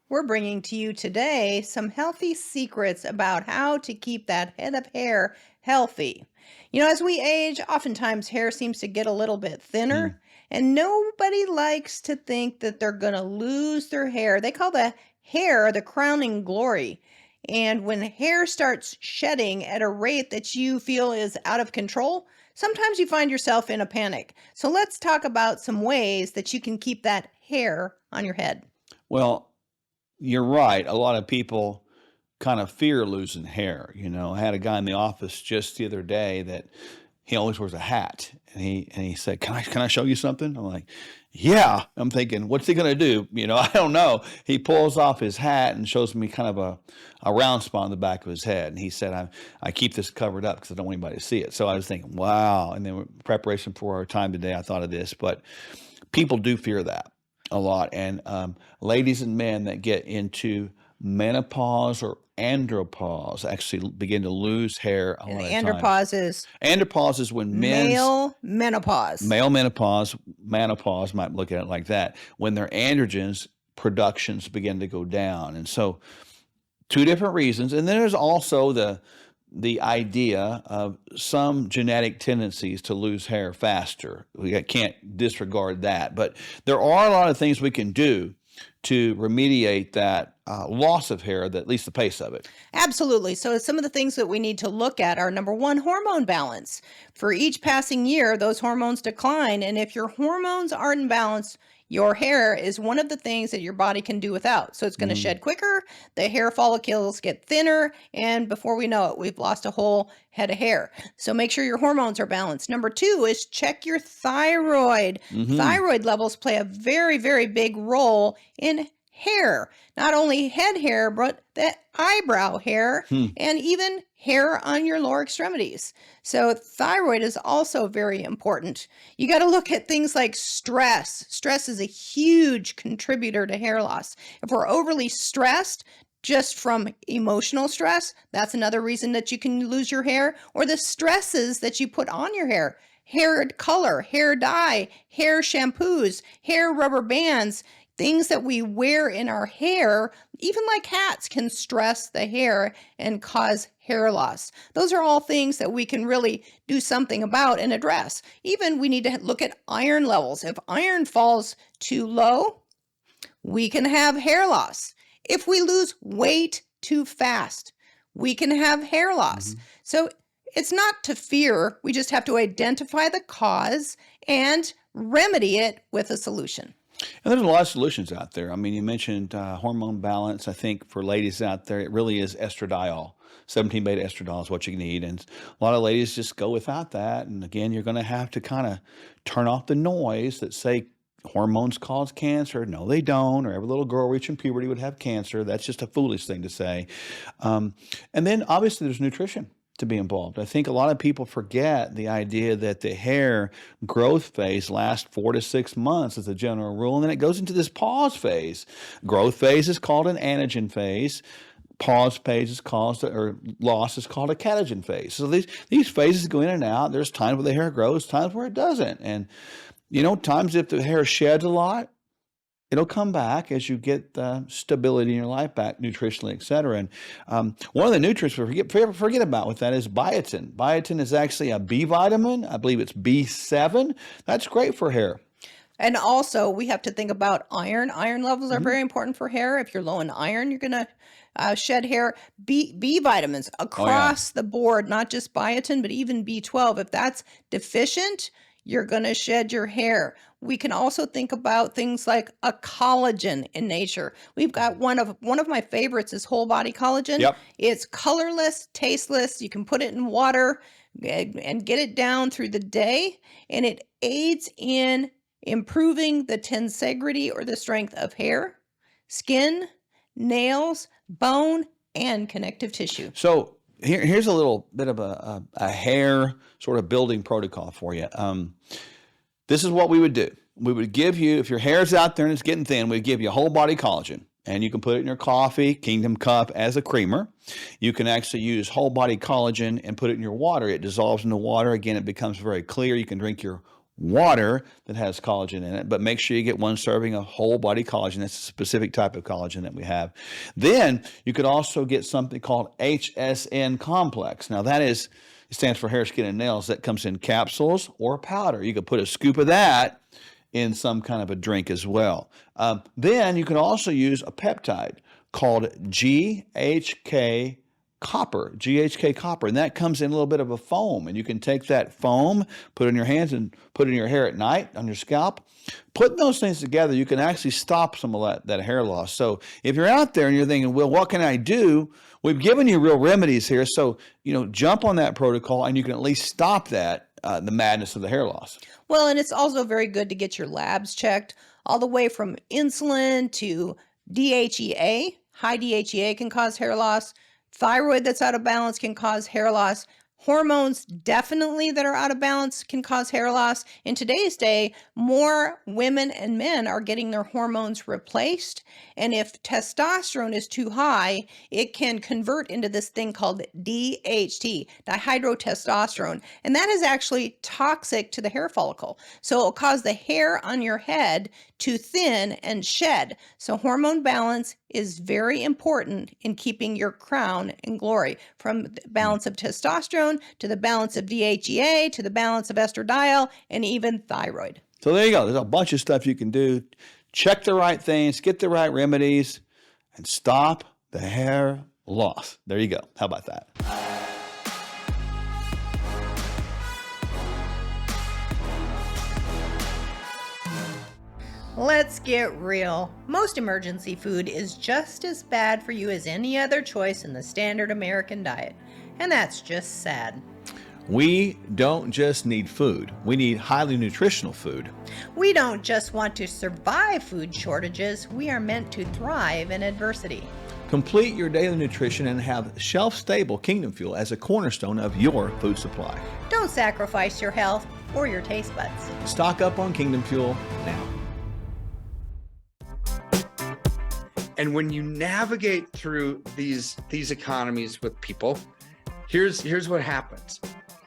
We're bringing to you today some healthy secrets about how to keep that head of hair healthy. As we age, oftentimes hair seems to get a little bit Mm. thinner, and nobody likes to think that they're going to lose their hair. They call the hair the crowning glory. And when hair starts shedding at a rate that you feel is out of control, sometimes you find yourself in a panic. So let's talk about some ways that you can keep that hair on your head. Well, you're right. A lot of people kind of fear losing hair. I had a guy in the office just the other day that he always wears a hat, and he said, "Can I show you something?" I'm like, "Yeah." I'm thinking, "What's he gonna do?" I don't know. He pulls off his hat and shows me kind of a round spot on the back of his head, and he said, "I keep this covered up because I don't want anybody to see it." So I was thinking, "Wow!" And then in preparation for our time today, I thought of this, but people do fear that a lot. And ladies and men that get into menopause or andropause actually begin to lose hair a And lot of times. andropause is Andropause is when men's male menopause. male menopause might look at it like that, when their androgens productions begin to go down. And so two different reasons. And then there's also the idea of some genetic tendencies to lose hair faster. We can't disregard that. But there are a lot of things we can do to remediate that loss of hair, at least the pace of it. Absolutely. So, some of the things that we need to look at are number one, hormone balance. For each passing year, those hormones decline. And if your hormones aren't in balance, your hair is one of the things that your body can do without. So, it's going to Mhm. shed quicker, the hair follicles get thinner, and before we know it, we've lost a whole head of hair. So, make sure your hormones are balanced. Number two is check your thyroid. Mhm. Thyroid levels play a very, very big role in hair, not only head hair, but the eyebrow hair Hmm. and even hair on your lower extremities. So, thyroid is also very important. You got to look at things like stress. Stress is a huge contributor to hair loss. If we're overly stressed, just from emotional stress, that's another reason that you can lose your hair, or the stresses that you put on your hair. Hair color, hair dye, hair shampoos, hair rubber bands, things that we wear in our hair, even like hats, can stress the hair and cause hair loss. Those are all things that we can really do something about and address. Even we need to look at iron levels. If iron falls too low, we can have hair loss. If we lose weight too fast, we can have hair loss. Mhm. So it's not to fear. We just have to identify the cause and remedy it with a solution. And there's a lot of solutions out there. I mean, you mentioned hormone balance. I think for ladies out there, it really is estradiol. 17 beta estradiol is what you need. And a lot of ladies just go without that. And again, you're going to have to kind of turn off the noise that say hormones cause cancer. No, they don't. Or every little girl reaching puberty would have cancer. That's just a foolish thing to say. Um, and then obviously there's nutrition to be involved. I think a lot of people forget the idea that the hair growth phase lasts 4 to 6 months as a general rule, and then it goes into this pause phase. Growth phase is called an anagen phase. Pause phase is called, or loss is called a catagen phase. So these phases go in and out. There's times where the hair grows, times where it doesn't, and times if the hair sheds a lot, it'll come back as you get the stability in your life back, nutritionally, et cetera. And one of the nutrients we forget about with that is biotin. Biotin is actually a B vitamin. I believe it's B7. That's great for hair. And also, we have to think about iron. Iron levels are Mhm. very important for hair. If you're low in iron, you're going to shed hair. B vitamins Oh, yeah. across the board, not just biotin, but even B12. If that's deficient, you're going to shed your hair. We can also think about things like a collagen in nature. We've got one of my favorites is whole body collagen. Yep. It's colorless, tasteless. You can put it in water and get it down through the day, and it aids in improving the tensegrity or the strength of hair, skin, nails, bone, and connective tissue. So here's a little bit of a hair sort of building protocol for you. This is what we would do. We would give you, if your hair's out there and it's getting thin, we'd give you whole body collagen. And you can put it in your coffee, Kingdom Cup, as a creamer. You can actually use whole body collagen and put it in your water. It dissolves in the water. Again, it becomes very clear. You can drink your water that has collagen in it, but make sure you get one serving of whole body collagen. That's a specific type of collagen that we have. Then you could also get something called HSN Complex. Now it stands for hair, skin, and nails. That comes in capsules or powder. You could put a scoop of that in some kind of a drink as well. Then you can also use a peptide called GHK Copper, and that comes in a little bit of a foam, and you can take that foam, put it in your hands, and put it in your hair at night on your scalp. Putting those things together, you can actually stop some of that hair loss. So if you're out there and you're thinking, well, what can I do? We've given you real remedies here, so jump on that protocol, and you can at least stop that the madness of the hair loss. Well, and it's also very good to get your labs checked, all the way from insulin to DHEA. High DHEA can cause hair loss. Thyroid that's out of balance can cause hair loss. Hormones definitely that are out of balance can cause hair loss. In today's day, more women and men are getting their hormones replaced. And if testosterone is too high, it can convert into this thing called DHT, dihydrotestosterone. And that is actually toxic to the hair follicle. So it'll cause the hair on your head to thin and shed. So hormone balance is very important in keeping your crown in glory, from the balance of testosterone to the balance of DHEA to the balance of estradiol and even thyroid. So there you go. There's a bunch of stuff you can do. Check the right things, get the right remedies, and stop the hair loss. There you go. How about that? Let's get real. Most emergency food is just as bad for you as any other choice in the standard American diet. And that's just sad. We don't just need food. We need highly nutritional food. We don't just want to survive food shortages. We are meant to thrive in adversity. Complete your daily nutrition and have shelf-stable Kingdom Fuel as a cornerstone of your food supply. Don't sacrifice your health or your taste buds. Stock up on Kingdom Fuel now. And when you navigate through these economies with people, here's what happens.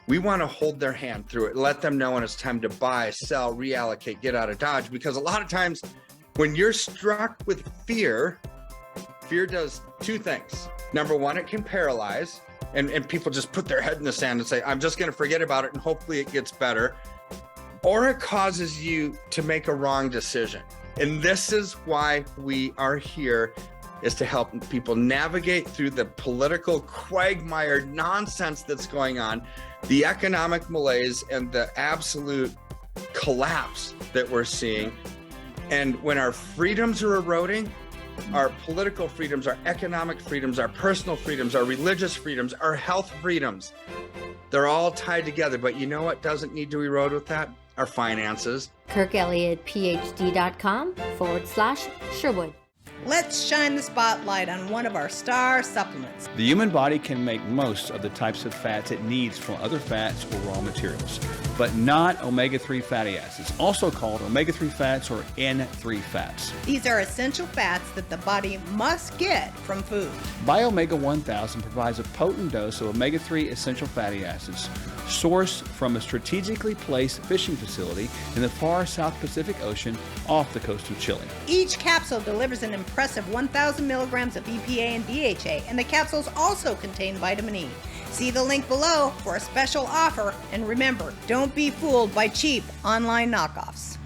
We want to hold their hand through it, let them know when it's time to buy, sell, reallocate, get out of Dodge. Because a lot of times when you're struck with fear does two things. Number one, it can paralyze, and people just put their head in the sand and say, I'm just going to forget about it and hopefully it gets better. Or it causes you to make a wrong decision. And this is why we are here, is to help people navigate through the political quagmire nonsense that's going on, the economic malaise, and the absolute collapse that we're seeing. And when our freedoms are eroding, our political freedoms, our economic freedoms, our personal freedoms, our religious freedoms, our health freedoms, they're all tied together. But you know what doesn't need to erode with that? Our finances. KirkElliottPhD.com/Sherwood. Let's shine the spotlight on one of our star supplements. The human body can make most of the types of fats it needs from other fats or raw materials, but not omega-3 fatty acids, also called omega-3 fats or N3 fats. These are essential fats that the body must get from food. Biomega 1000 provides a potent dose of omega-3 essential fatty acids sourced from a strategically placed fishing facility in the far South Pacific Ocean off the coast of Chile. Each capsule delivers an impressive 1,000 milligrams of EPA and DHA, and the capsules also contain vitamin E. See the link below for a special offer, and remember, don't be fooled by cheap online knockoffs.